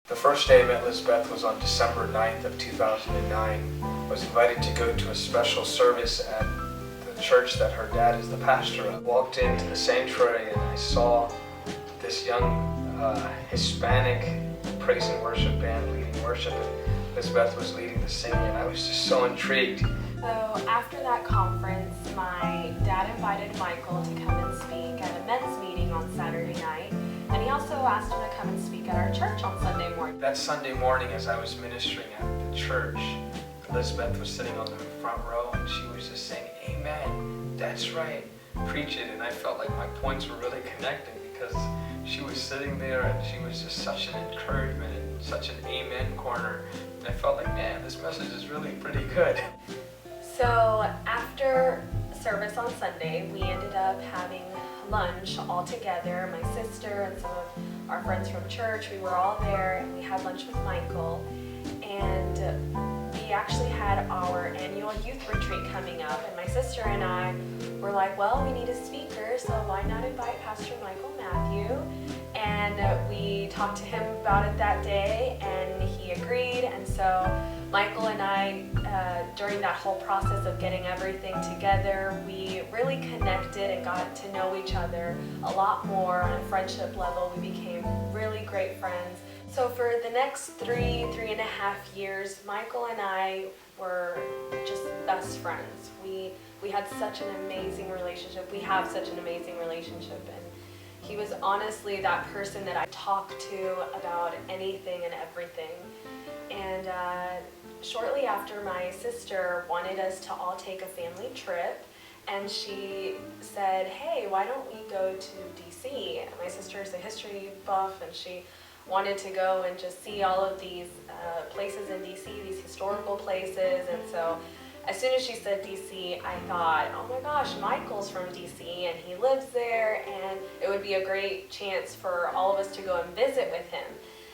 The first day I met Lisbeth was on December 9th of 2009. I was invited to go to a special service at the church that her dad is the pastor of. I walked into the sanctuary and I saw this young Hispanic praise and worship band leading worship, and Lisbeth was leading the singing, and I was just so intrigued. So after that conference, my dad invited Michael to come and speak at a men's meeting on Saturday night, and he also asked him to come and speak at our church on Sunday morning. That Sunday morning, as I was ministering at the church, Lisbeth was sitting on the front row and she was just saying, "Amen, that's right, preach it." And I felt like my points were really connecting because she was sitting there and she was just such an encouragement and such an amen corner. And I felt like, man, this message is really pretty good. So after service on Sunday, we ended up having lunch all together. My sister and some of our friends from church, we were all there and we had lunch with Michael. And we actually had our annual youth retreat coming up, and my sister and I were like, well, we need a speaker, so why not invite Pastor Michael Matthew? And we talked to him about it that day, and he agreed. And so Michael and I, during that whole process of getting everything together, we really connected and got to know each other a lot more on a friendship level. We became really great friends. So for the next three and a half years, Michael and I were just best friends. We had such an amazing relationship. We have such an amazing relationship, and he was honestly that person that I talked to about anything and everything. And shortly after, my sister wanted us to all take a family trip, and she said, hey, why don't we go to DC? And my sister is a history buff, and she wanted to go and just see all of these places in DC, these historical places. And so as soon as she said DC, I thought, oh my gosh, Michael's from DC and he lives there, and it would be a great chance for all of us to go and visit with him.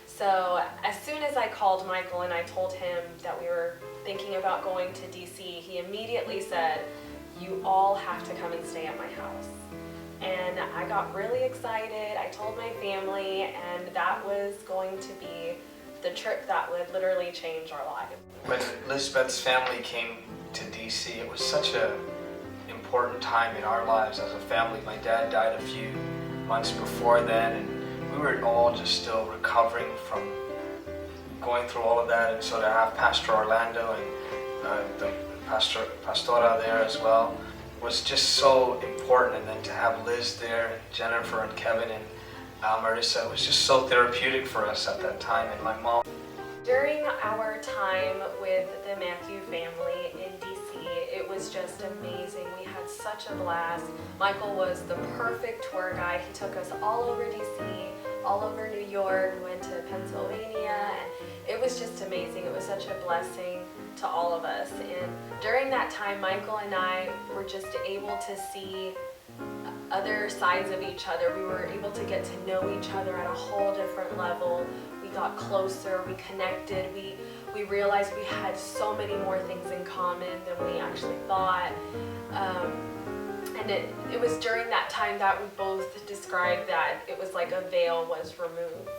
So as soon as I called Michael and I told him that we were thinking about going to DC, he immediately said, you all have to come and stay at my house. And I got really excited. I told my family, and that was going to be the trip that would literally change our lives. When Lisbeth's family came to DC, it was such an important time in our lives as a family. My dad died a few months before then, and we were all just still recovering from going through all of that. And so to have Pastor Orlando and the Pastora there as well was just so important. And then to have Liz there, and Jennifer and Kevin and Marissa, it was just so therapeutic for us at that time. And my mom. During our time with the Matthew family in DC, it was just amazing. We had such a blast. Michael was the perfect tour guide. He took us all over DC, all over New York, we went to Pennsylvania, and it was just amazing. It was such a blessing to all of us. And during that time, Michael and I were just able to see other sides of each other. We were able to get to know each other at a whole different level. We got closer, we connected, we realized we had so many more things in common than we actually thought. And it was during that time that we both described that it was like a veil was removed.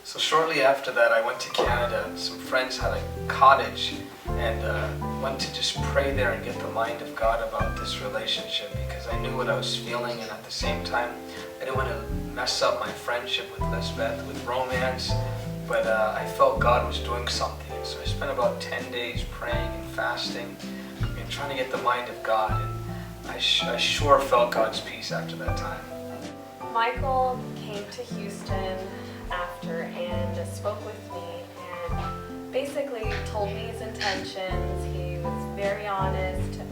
So shortly after that, I went to Canada. Some friends had a cottage, and went to just pray there and get the mind of God about this relationship, because I knew what I was feeling, and at the same time, I didn't want to mess up my friendship with Lisbeth, with romance, but I felt God was doing something. And so I spent about 10 days praying and fasting and trying to get the mind of God, and I sure felt God's peace after that time. Michael came to Houston after and spoke with me and basically told me his intentions. He was very honest and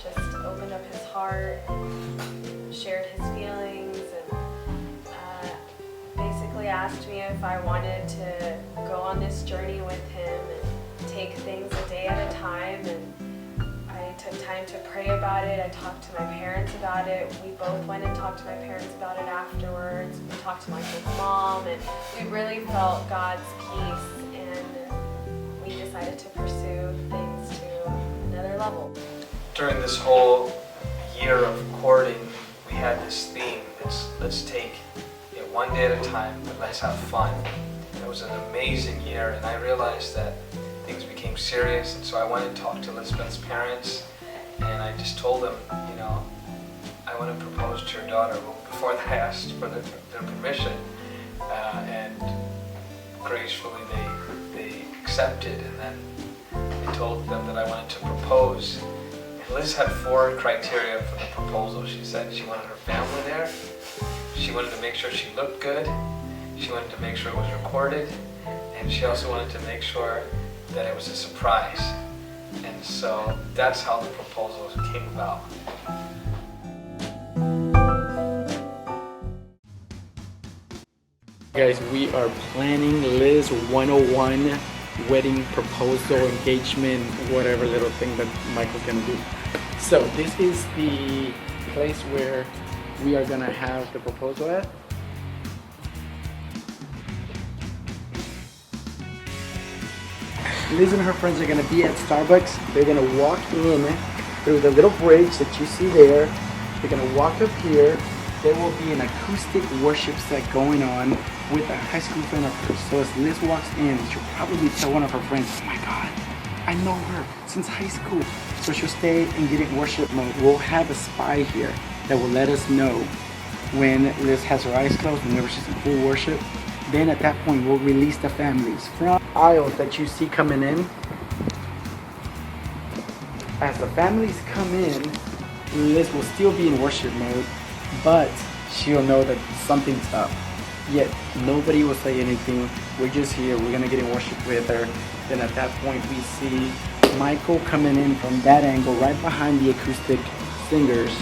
just opened up his heart and shared his feelings, and basically asked me if I wanted to go on this journey with him and take things a day at a time. And I took time to pray about it. I talked to my parents about it. We both went and talked to my parents about it afterwards. We talked to Michael's mom, and we really felt God's peace, and we decided to pursue things to another level. During this whole year of courting, we had this theme. Let's take it one day at a time, but let's have fun. was an amazing year, and I realized that things became serious, and so I went and talked to Lisbeth's parents, and I just told them, you know, I want to propose to your daughter. Well, before that, I asked for their permission, and gracefully they accepted, and then I told them that I wanted to propose. And Liz had 4 criteria for the proposal. She said she wanted her family there, she wanted to make sure she looked good, she wanted to make sure it was recorded, and she also wanted to make sure that it was a surprise. And so that's how the proposal came about. Guys, we are planning Liz 101 wedding proposal, engagement, whatever little thing that Michael's gonna do. So this is the place where we are gonna have the proposal at. Liz and her friends are gonna be at Starbucks. They're gonna walk in through the little bridge that you see there. They're gonna walk up here. There will be an acoustic worship set going on with a high school friend of hers. So as Liz walks in, she'll probably tell one of her friends, oh my God, I know her since high school. So she'll stay and get in worship mode. We'll have a spy here that will let us know when Liz has her eyes closed, whenever she's in full worship. Then at that point, we'll release the families from aisles that you see coming in. As the families come in, Liz will still be in worship mode, but she'll know that something's up. Yet nobody will say anything. We're just here. We're gonna get in worship with her. Then at that point, we see Michael coming in from that angle, right behind the acoustic singers,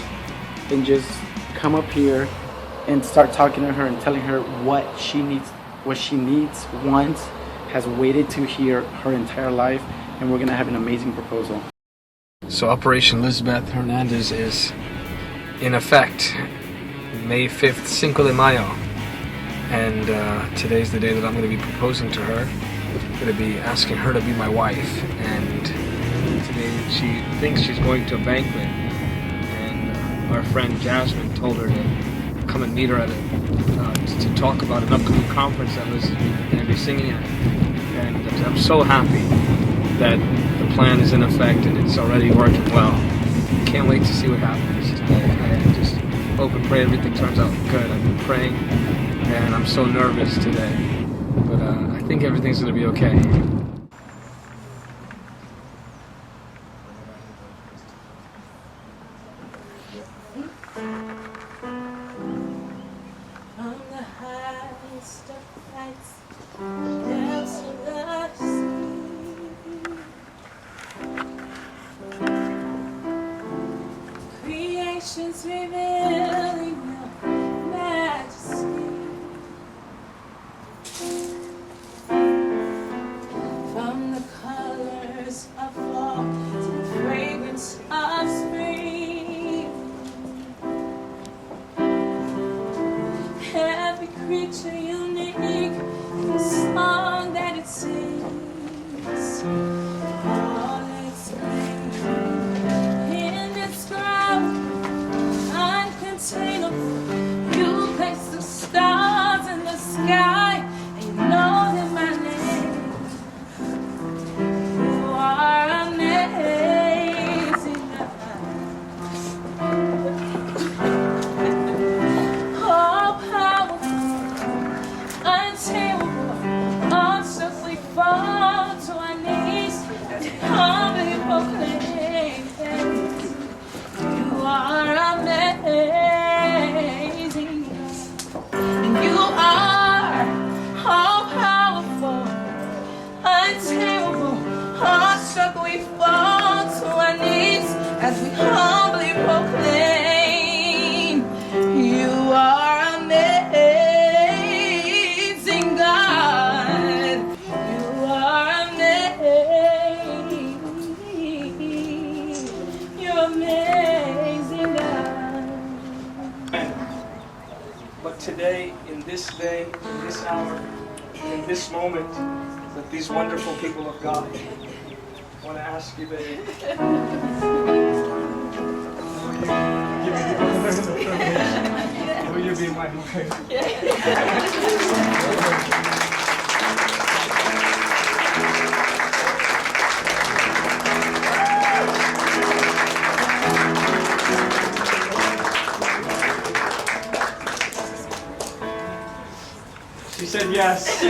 and just come up here and start talking to her and telling her what she needs, wants, has waited to hear her entire life, and we're gonna have an amazing proposal. So Operation Lisbeth Hernandez is in effect May 5th, Cinco de Mayo. And today's the day that I'm going to be proposing to her. I'm going to be asking her to be my wife. And today she thinks she's going to a banquet. And our friend Jasmine told her to come and meet her at to talk about an upcoming conference that was going to be singing at. And I'm so happy that the plan is in effect and it's already working well. Can't wait to see what happens today. I just hope and pray everything turns out good. I've been praying and I'm so nervous today, but I think everything's going to be okay. From the highest of heights, depths of the sea, creation's revealing your majesty. From the colors of fall to the fragrance of spring, every creature unique in the song that it sings, all explained, indescribable, uncontainable. You place the stars in the sky, and you know them by name. You are amazing, all powerful, untamable, until we fall to our knees and humbly proclaim, you are amazing, and you are all powerful, untamable, awestruck. We fall to our knees as we humbly proclaim, you are amazing, God. You are amazing. You're amazing, God. But today, in this day, in this hour, in this moment, with these wonderful people of God, I want to ask you, baby, will you be my wife? She said yes.